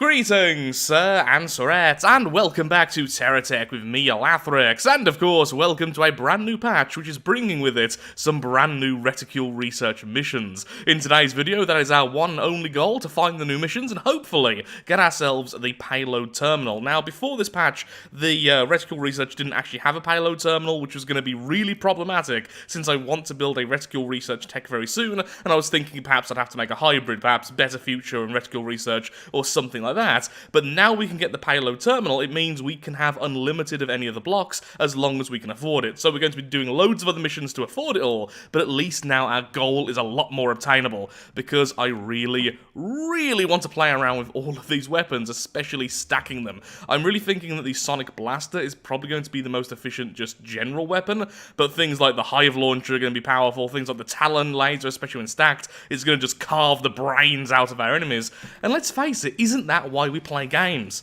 Greetings, sir and sirettes, and welcome back to Terratech with me, Lathrix, and of course, welcome to a brand new patch which is bringing with it some brand new Reticule research missions. In today's video, that is our one only goal, to find the new missions and hopefully get ourselves the payload terminal. Now, before this patch, the Reticule research didn't actually have a payload terminal, which was going to be really problematic since I want to build a Reticule research tech very soon, and I was thinking perhaps I'd have to make a hybrid, perhaps Better Future and Reticule research, or something like that, but now we can get the payload terminal. It means we can have unlimited of any of the blocks as long as we can afford it. So we're going to be doing loads of other missions to afford it all, but at least now our goal is a lot more obtainable, because I really want to play around with all of these weapons, especially stacking them. I'm really thinking that the Sonic Blaster is probably going to be the most efficient just general weapon, but things like the Hive Launcher are going to be powerful, things like the Talon Laser, especially when stacked, is going to just carve the brains out of our enemies. And let's face it, isn't that why we play games?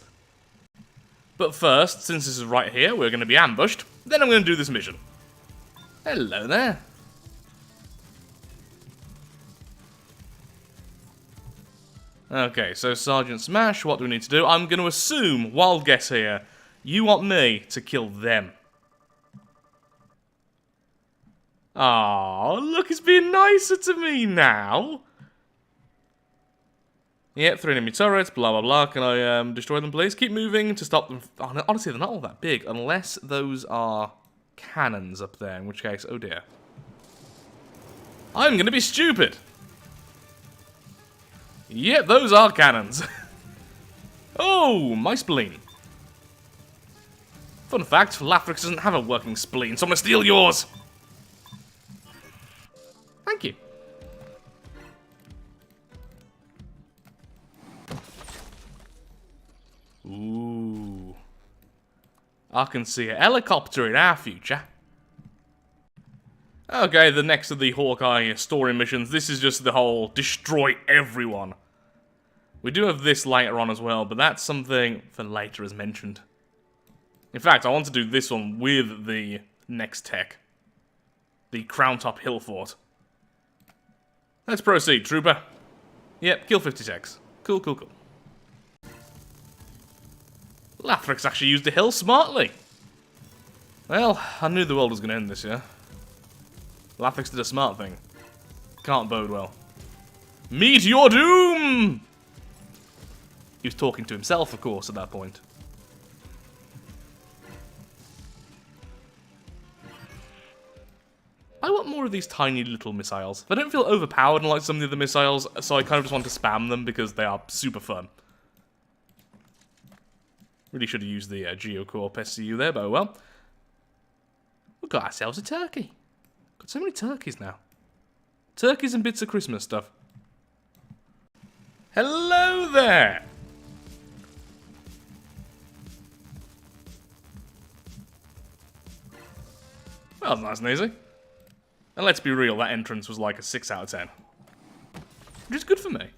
But first, since this is right here, we're going to be ambushed, then I'm going to do this mission. Hello there. Okay, so Sergeant Smash, what do we need to do? I'm going to assume, wild guess here, you want me to kill them. Aww, look, it's being nicer to me now. Yep, 3 enemy turrets, blah blah blah. Can I destroy them, please? Keep moving to stop them. Oh, no, honestly, they're not all that big, unless those are cannons up there, in which case, oh dear. I'm gonna be stupid. Yep, those are cannons. Oh, my spleen. Fun fact, Lathrix doesn't have a working spleen, so I'm gonna steal yours. Thank you. Ooh. I can see a helicopter in our future. Okay, the next of the Hawkeye story missions. This is just the whole destroy everyone. We do have this later on as well, but that's something for later as mentioned. In fact, I want to do this one with the next tech. The Crown Top Hill Fort. Let's proceed, trooper. Yep, kill 50 techs. Cool, cool, cool. Lathrix actually used the hill smartly. Well, I knew the world was going to end this year. Lathrix did a smart thing. Can't bode well. Meet your doom! He was talking to himself, of course, at that point. I want more of these tiny little missiles. They don't feel overpowered like some of the other missiles, so I kind of just want to spam them because they are super fun. Really should have used the Geocorp SCU there, but oh well. We've got ourselves a turkey. Got so many turkeys now. Turkeys and bits of Christmas stuff. Hello there! Well, that was nice and easy. And let's be real, that entrance was like a 6 out of 10. Which is good for me.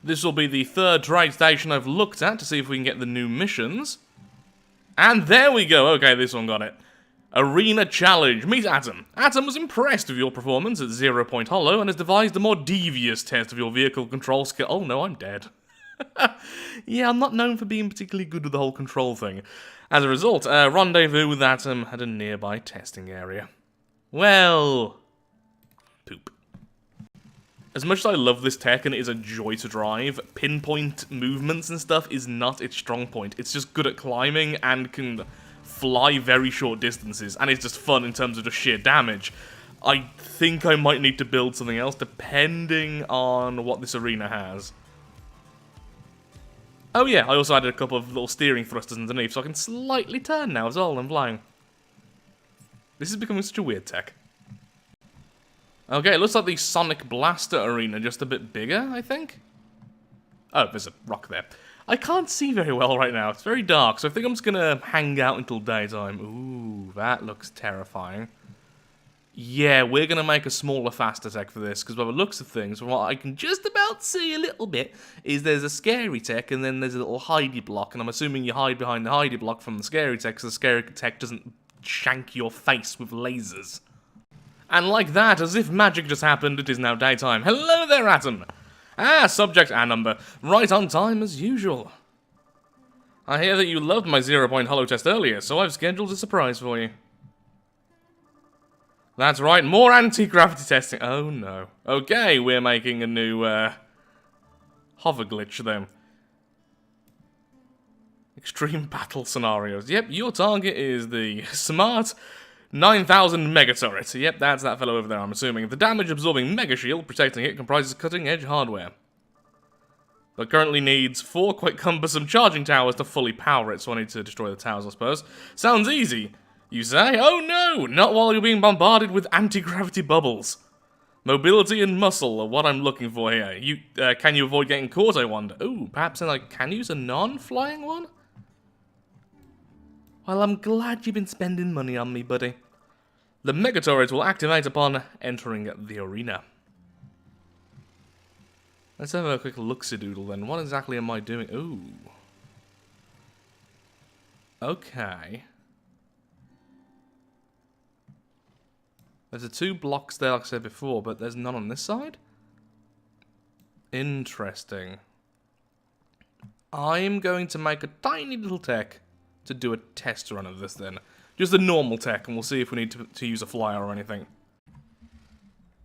This will be the third trade station I've looked at to see if we can get the new missions. And there we go. Okay, this one got it. Arena Challenge. Meet Atom. Atom was impressed with your performance at 0 Point Hollow and has devised a more devious test of your vehicle control skill. Oh no, I'm dead. Yeah, I'm not known for being particularly good with the whole control thing. As a result, rendezvous with Atom at a nearby testing area. Well, poop. As much as I love this tech and it is a joy to drive, pinpoint movements and stuff is not its strong point. It's just good at climbing and can fly very short distances, and it's just fun in terms of just sheer damage. I think I might need to build something else depending on what this arena has. Oh yeah, I also added a couple of little steering thrusters underneath, so I can slightly turn now as well when I'm flying. This is becoming such a weird tech. Okay, it looks like the Sonic Blaster arena, just a bit bigger, I think? Oh, there's a rock there. I can't see very well right now, it's very dark, so I think I'm just gonna hang out until daytime. Ooh, that looks terrifying. Yeah, we're gonna make a smaller, faster tech for this, because by the looks of things, from what I can just about see a little bit, is there's a scary tech, and then there's a little hidey block, and I'm assuming you hide behind the hidey block from the scary tech, so the scary tech doesn't shank your face with lasers. And like that, as if magic just happened, it is now daytime. Hello there, Atom! Ah, subject and number. Right on time as usual. I hear that you loved my 0-point holo test earlier, so I've scheduled a surprise for you. That's right, more anti-gravity testing. Oh no. Okay, we're making a new, hover glitch then. Extreme battle scenarios. Yep, your target is the smart 9,000 mega turret. Yep, that's that fellow over there, I'm assuming. The damage-absorbing mega shield protecting it comprises cutting-edge hardware, but currently needs 4 quite cumbersome charging towers to fully power it, so I need to destroy the towers, I suppose. Sounds easy, you say? Oh no! Not while you're being bombarded with anti-gravity bubbles. Mobility and muscle are what I'm looking for here. Can you avoid getting caught, I wonder? Ooh, perhaps I can use a non-flying one? Well, I'm glad you've been spending money on me, buddy. The mega turret will activate upon entering the arena. Let's have a quick look-see-doodle then. What exactly am I doing? Ooh. Okay. There's the 2 blocks there, like I said before, but there's none on this side? Interesting. I'm going to make a tiny little tech to do a test run of this then. Just a normal tech, and we'll see if we need to use a flyer or anything.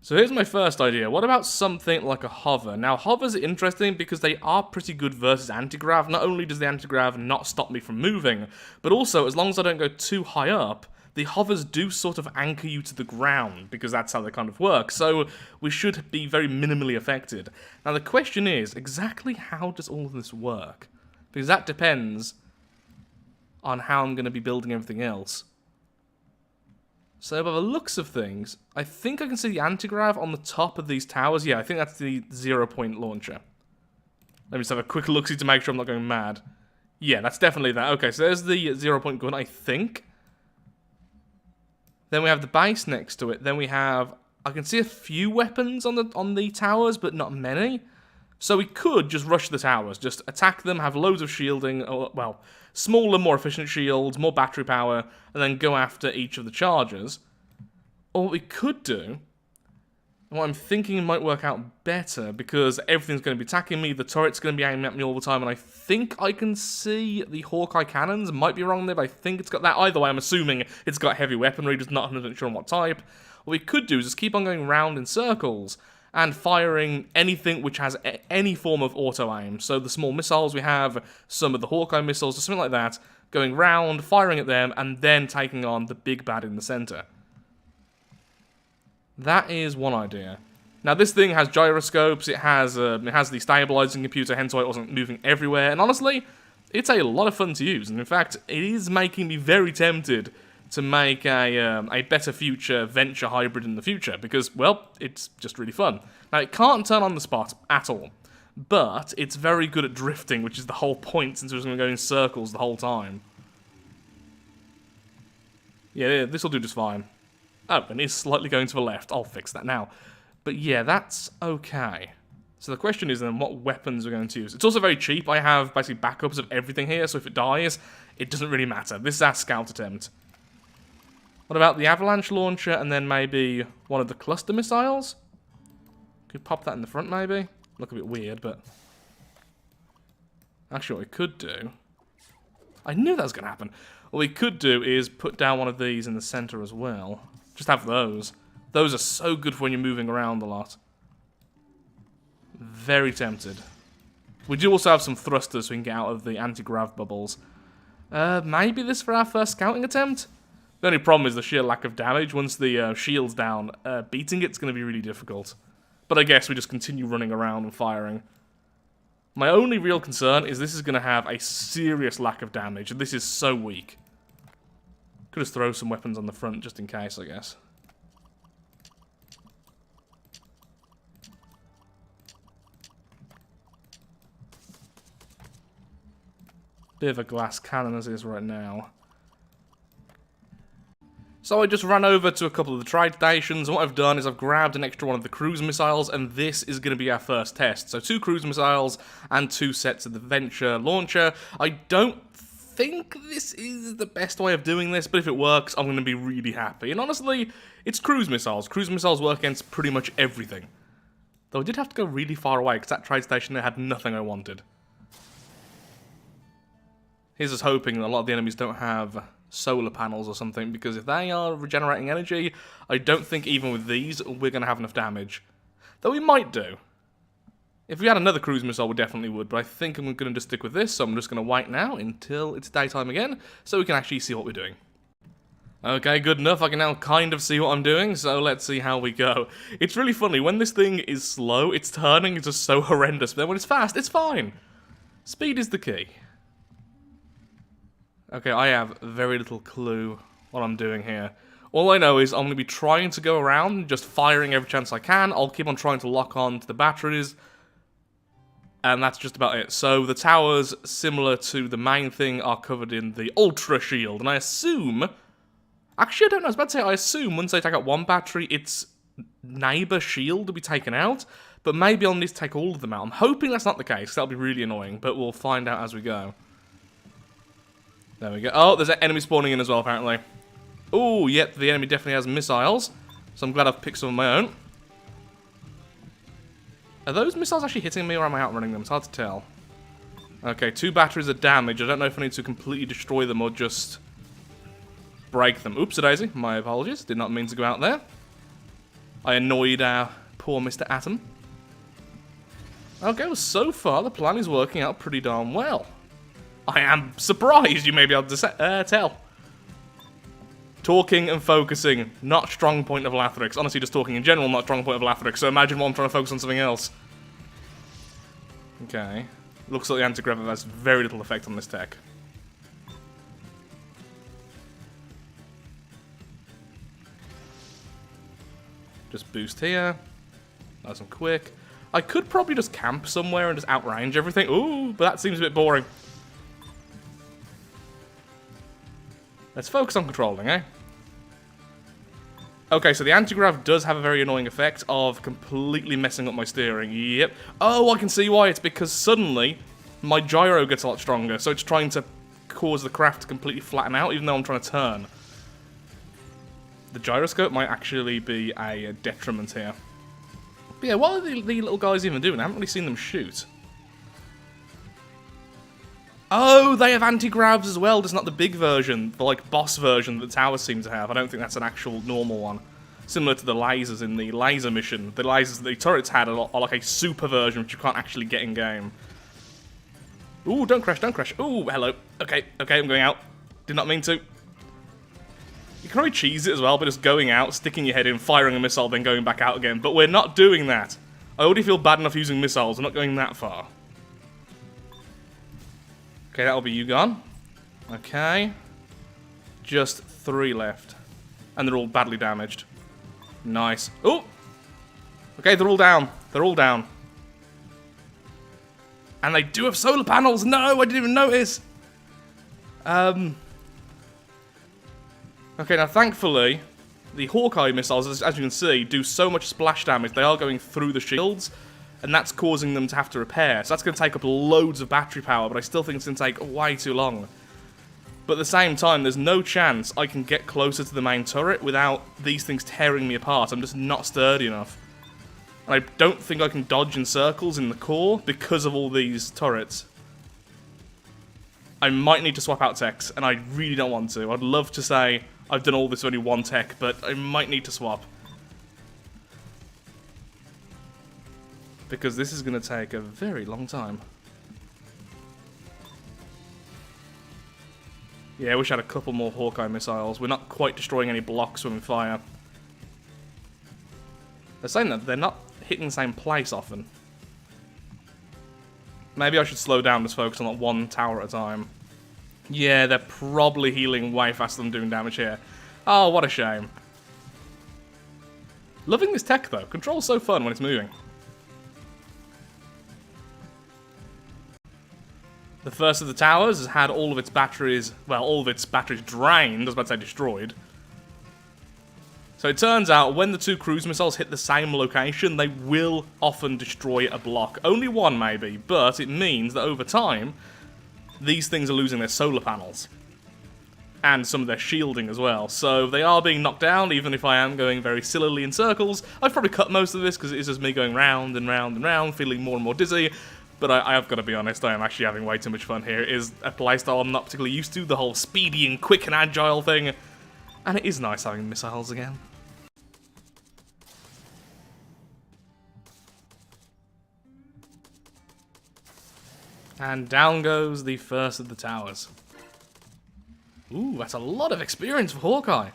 So here's my first idea. What about something like a hover? Now, hovers are interesting because they are pretty good versus anti-grav. Not only does the anti-grav not stop me from moving, but also, as long as I don't go too high up, the hovers do sort of anchor you to the ground, because that's how they kind of work. So we should be very minimally affected. Now, the question is, exactly how does all of this work? Because that depends on how I'm going to be building everything else. So by the looks of things, I think I can see the anti-grav on the top of these towers. Yeah, I think that's the 0-point launcher. Let me just have a quick look-see to make sure I'm not going mad. Yeah, that's definitely that. Okay, so there's the 0-point gun, I think. Then we have the base next to it. Then we have... I can see a few weapons on the towers, but not many. So we could just rush the towers, just attack them, have loads of shielding, or, well, smaller, more efficient shields, more battery power, and then go after each of the chargers. Or what we could do, and what I'm thinking might work out better, because everything's going to be attacking me, the turret's going to be aiming at me all the time, and I think I can see the Hawkeye cannons. Might be wrong there, but I think it's got that. Either way, I'm assuming it's got heavy weaponry, just not 100% sure on what type. What we could do is just keep on going round in circles, and firing anything which has any form of auto-aim. So the small missiles we have, some of the Hawkeye missiles, or something like that, going round, firing at them, and then taking on the big bad in the center. That is one idea. Now this thing has gyroscopes, it has the stabilizing computer, hence why it wasn't moving everywhere, and honestly, it's a lot of fun to use, and in fact, it is making me very tempted to make a better future Venture hybrid in the future, because, well, it's just really fun. Now, it can't turn on the spot at all, but it's very good at drifting, which is the whole point, since it's going to go in circles the whole time. Yeah, this will do just fine. Oh, and it's slightly going to the left. I'll fix that now. But yeah, that's okay. So the question is then, what weapons we're going to use? It's also very cheap. I have basically backups of everything here, so if it dies, it doesn't really matter. This is our scout attempt. What about the avalanche launcher and then maybe one of the cluster missiles? Could pop that in the front maybe? Look a bit weird, but... Actually, what we could do... I knew that was going to happen. What we could do is put down one of these in the center as well. Just have those. Those are so good for when you're moving around a lot. Very tempted. We do also have some thrusters so we can get out of the anti-grav bubbles. Maybe this for our first scouting attempt? The only problem is the sheer lack of damage. Once the shield's down, beating it's going to be really difficult. But I guess we just continue running around and firing. My only real concern is this is going to have a serious lack of damage. This is so weak. Could just throw some weapons on the front just in case, I guess. Bit of a glass cannon as it is right now. So I just ran over to a couple of the trade stations, and what I've done is I've grabbed an extra one of the cruise missiles, and this is going to be our first test. So 2 cruise missiles and 2 sets of the Venture launcher. I don't think this is the best way of doing this, but if it works, I'm going to be really happy. And honestly, it's cruise missiles. Cruise missiles work against pretty much everything. Though I did have to go really far away, because that trade station there had nothing I wanted. Here's us hoping that a lot of the enemies don't have solar panels or something, because if they are regenerating energy, I don't think even with these, we're going to have enough damage. Though we might do. If we had another cruise missile, we definitely would, but I think I'm going to just stick with this, so I'm just going to wait now until it's daytime again, so we can actually see what we're doing. Okay, good enough. I can now kind of see what I'm doing, so let's see how we go. It's really funny. When this thing is slow, its turning is just so horrendous, but then when it's fast, it's fine. Speed is the key. Okay, I have very little clue what I'm doing here. All I know is I'm going to be trying to go around, just firing every chance I can. I'll keep on trying to lock on to the batteries, and that's just about it. So the towers, similar to the main thing, are covered in the Ultra Shield, and I assume... Actually, I don't know. I was about to say, I assume once I take out one battery, its neighbour shield will be taken out. But maybe I'll need to take all of them out. I'm hoping that's not the case. That'll be really annoying. But we'll find out as we go. There we go. Oh, there's an enemy spawning in as well, apparently. Oh, yep. The enemy definitely has missiles. So I'm glad I've picked some of my own. Are those missiles actually hitting me, or am I outrunning them? It's hard to tell. Okay, 2 batteries are damaged. I don't know if I need to completely destroy them or just... break them. Oops-a-daisy. My apologies. Did not mean to go out there. I annoyed our poor Mr. Atom. Okay, well, so far the plan is working out pretty darn well. I am surprised, you may be able to tell. Talking and focusing, not strong point of Lathrix. Honestly, just talking in general, not strong point of Lathrix. So imagine while I'm trying to focus on something else. Okay. Looks like the anti-grav has very little effect on this tech. Just boost here. Nice and quick. I could probably just camp somewhere and just outrange everything. Ooh, but that seems a bit boring. Let's focus on controlling, eh? Okay, so the anti-grav does have a very annoying effect of completely messing up my steering. Yep. Oh, I can see why. It's because suddenly my gyro gets a lot stronger, so it's trying to cause the craft to completely flatten out, even though I'm trying to turn. The gyroscope might actually be a detriment here. But yeah, what are the little guys even doing? I haven't really seen them shoot. Oh, they have anti-gravs as well, just not the big version, the like boss version that the towers seem to have. I don't think that's an actual normal one. Similar to the lasers in the laser mission. The lasers that the turrets had are like a super version which you can't actually get in game. Ooh, don't crash, don't crash. Ooh, hello. Okay, I'm going out. Did not mean to. You can probably cheese it as well, but just going out, sticking your head in, firing a missile, then going back out again. But we're not doing that. I already feel bad enough using missiles. I'm not going that far. Okay, that'll be you gone. Okay. Just 3 left. And they're all badly damaged. Nice. Oh! Okay, they're all down. They're all down. And they do have solar panels! No, I didn't even notice! Okay, now thankfully, the Hawkeye missiles, as you can see, do so much splash damage. They are going through the shields, and that's causing them to have to repair. So that's going to take up loads of battery power, but I still think it's going to take way too long. But at the same time, there's no chance I can get closer to the main turret without these things tearing me apart. I'm just not sturdy enough. And I don't think I can dodge in circles in the core because of all these turrets. I might need to swap out techs, and I really don't want to. I'd love to say I've done all this with only one tech, but I might need to swap. Because this is going to take a very long time. Yeah, I wish I had a couple more Hawkeye missiles. We're not quite destroying any blocks when we fire. They're saying that they're not hitting the same place often. Maybe I should slow down, just focus on like one tower at a time. Yeah, they're probably healing way faster than doing damage here. Oh, what a shame. Loving this tech though. Control's so fun when it's moving. The first of the towers has had all of its batteries, well, all of its batteries drained, I was about to say destroyed. So it turns out when the 2 cruise missiles hit the same location, they will often destroy a block. Only one maybe, but it means that over time, these things are losing their solar panels. and some of their shielding as well. So they are being knocked down, even if I am going very sillily in circles. I've probably cut most of this because it is just me going round and round and round, feeling more and more dizzy. But I have got to be honest, I am actually having way too much fun here. It is a playstyle I'm not particularly used to, the whole speedy and quick and agile thing. And it is nice having missiles again. And down goes the first of the towers. Ooh, that's a lot of experience for Hawkeye.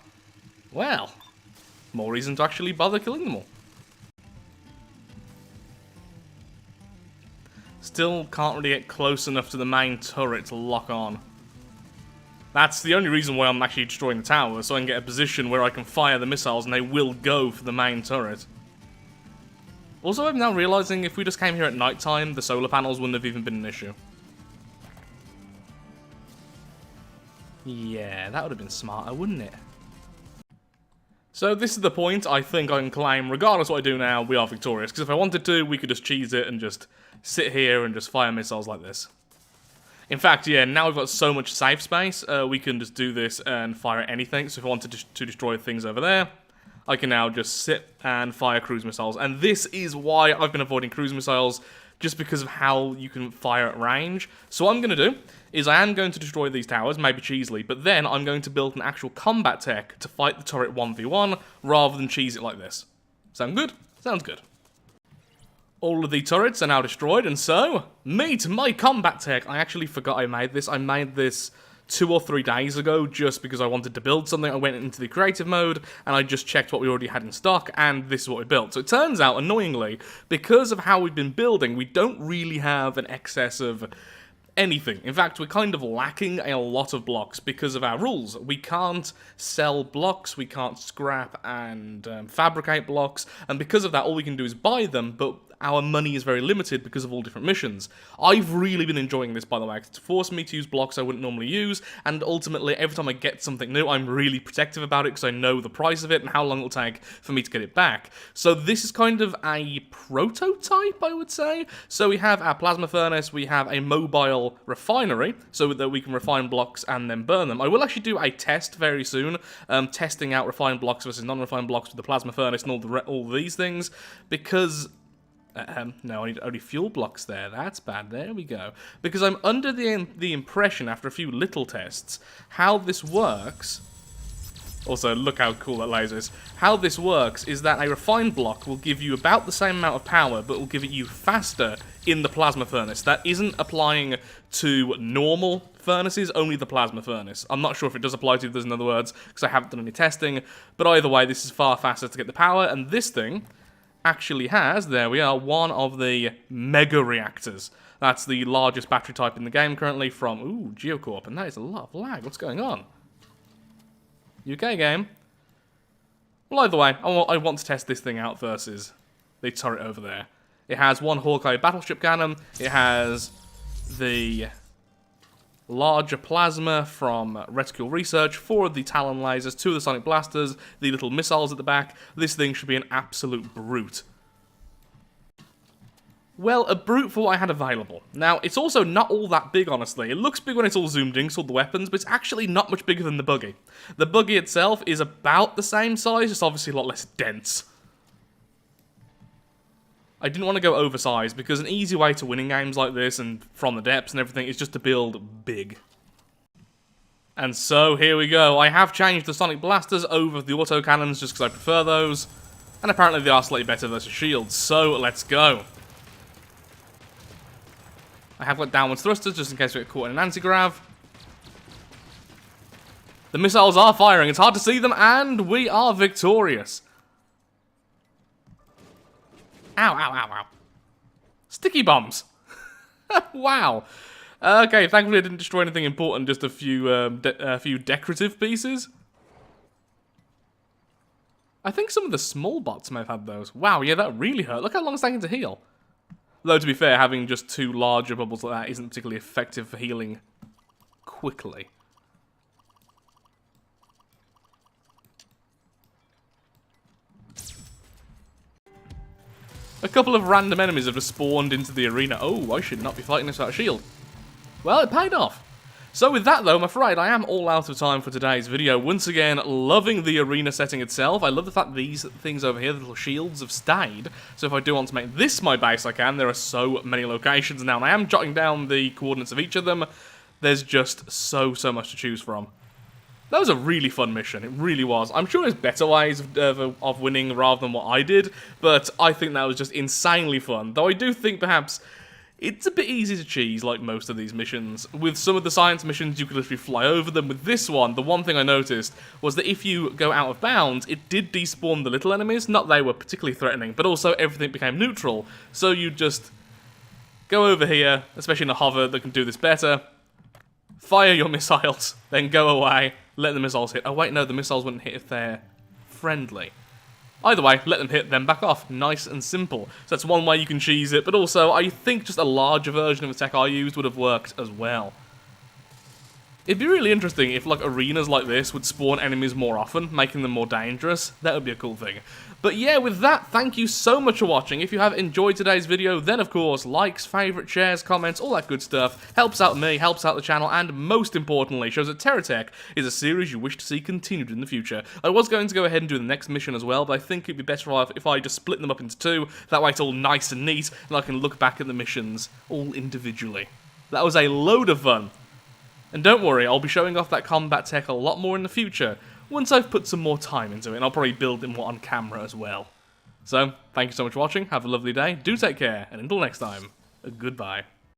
Well, more reason to actually bother killing them all. Still can't really get close enough to the main turret to lock on. That's the only reason why I'm actually destroying the tower, so I can get a position where I can fire the missiles and they will go for the main turret. Also, I'm now realizing if we just came here at night time, the solar panels wouldn't have even been an issue. Yeah, that would have been smarter, wouldn't it? So this is the point I think I can claim, regardless of what I do now, we are victorious. Because if I wanted to, we could just cheese it and just sit here and just fire missiles like this. In fact, yeah, now we've got so much safe space, we can just do this and fire at anything. So if I wanted to destroy things over there, I can now just sit and fire cruise missiles. And this is why I've been avoiding cruise missiles, just because of how you can fire at range. So what I'm going to do is I am going to destroy these towers, maybe cheesily, but then I'm going to build an actual combat tech to fight the turret 1v1, rather than cheese it like this. Sound good? Sounds good. All of the turrets are now destroyed, and so, meet my combat tech. I actually forgot I made this. I made this 2 or 3 days ago, just because I wanted to build something. I went into the creative mode, and I just checked what we already had in stock, and this is what we built. So it turns out, annoyingly, because of how we've been building, we don't really have an excess of anything. In fact, we're kind of lacking a lot of blocks because of our rules. We can't sell blocks, we can't scrap and fabricate blocks, and because of that, all we can do is buy them, but our money is very limited because of all different missions. I've really been enjoying this, by the way, because it's forced me to use blocks I wouldn't normally use, and ultimately, every time I get something new, I'm really protective about it because I know the price of it and how long it'll take for me to get it back. So this is kind of a prototype, I would say. So we have our plasma furnace, we have a mobile refinery, so that we can refine blocks and then burn them. I will actually do a test very soon, testing out refined blocks versus non-refined blocks with the plasma furnace and all these things, because no, I need only fuel blocks there. That's bad. There we go. Because I'm under the impression, after a few little tests, how this works. Also, look how cool that laser is. How this works is that a refined block will give you about the same amount of power, but will give it you faster in the plasma furnace. That isn't applying to normal furnaces, only the plasma furnace. I'm not sure if it does apply to others, in other words, because I haven't done any testing. But either way, this is far faster to get the power, and this thing actually has, there we are, one of the mega reactors. That's the largest battery type in the game currently from, ooh, Geocorp, and that is a lot of lag. What's going on? UK game? Well, either way, I want to test this thing out versus the turret over there. It has one Hawkeye battleship cannon, it has the larger plasma from Reticule Research, 4 of the Talon lasers, 2 of the Sonic Blasters, the little missiles at the back. This thing should be an absolute brute. Well, a brute for what I had available. Now, it's also not all that big, honestly. It looks big when it's all zoomed in, all the weapons, but it's actually not much bigger than the buggy. The buggy itself is about the same size, just obviously a lot less dense. I didn't want to go oversized, because an easy way to winning games like this, and from the depths and everything, is just to build big. And so, here we go. I have changed the Sonic Blasters over the autocannons, just because I prefer those. And apparently they are slightly better versus shields, so let's go. I have got downwards thrusters, just in case we get caught in an anti-grav. The missiles are firing, it's hard to see them, and we are victorious. Ow, ow, ow, ow. Sticky bombs. Wow. Okay, thankfully I didn't destroy anything important, just a few decorative pieces. I think some of the small bots may have had those. Wow, yeah, that really hurt. Look how long it's taking to heal. Though, to be fair, having just 2 larger bubbles like that isn't particularly effective for healing quickly. A couple of random enemies have just spawned into the arena. Oh, I should not be fighting this without a shield. Well, it paid off. So with that though, I'm afraid I am all out of time for today's video. Once again, loving the arena setting itself. I love the fact that these things over here, the little shields, have stayed. So if I do want to make this my base, I can. There are so many locations now, and I am jotting down the coordinates of each of them. There's just so much to choose from. That was a really fun mission, it really was. I'm sure there's better ways of winning rather than what I did, but I think that was just insanely fun. Though I do think perhaps it's a bit easy to cheese, like most of these missions. With some of the science missions, you could literally fly over them. With this one, the one thing I noticed was that if you go out of bounds, it did despawn the little enemies. Not they were particularly threatening, but also everything became neutral. So you just go over here, especially in a hover that can do this better, fire your missiles, then go away, let the missiles hit. Oh wait, no, the missiles wouldn't hit if they're friendly. Either way, let them hit, then back off. Nice and simple. So that's one way you can cheese it, but also I think just a larger version of the tech I used would have worked as well. It'd be really interesting if like arenas like this would spawn enemies more often, making them more dangerous. That would be a cool thing. But yeah, with that, thank you so much for watching. If you have enjoyed today's video, then of course, likes, favourites, shares, comments, all that good stuff helps out me, helps out the channel, and most importantly, shows that Terratech is a series you wish to see continued in the future. I was going to go ahead and do the next mission as well, but I think it'd be better if I just split them up into two. That way it's all nice and neat, and I can look back at the missions all individually. That was a load of fun. And don't worry, I'll be showing off that combat tech a lot more in the future, once I've put some more time into it, and I'll probably build it more on camera as well. So, thank you so much for watching, have a lovely day, do take care, and until next time, goodbye.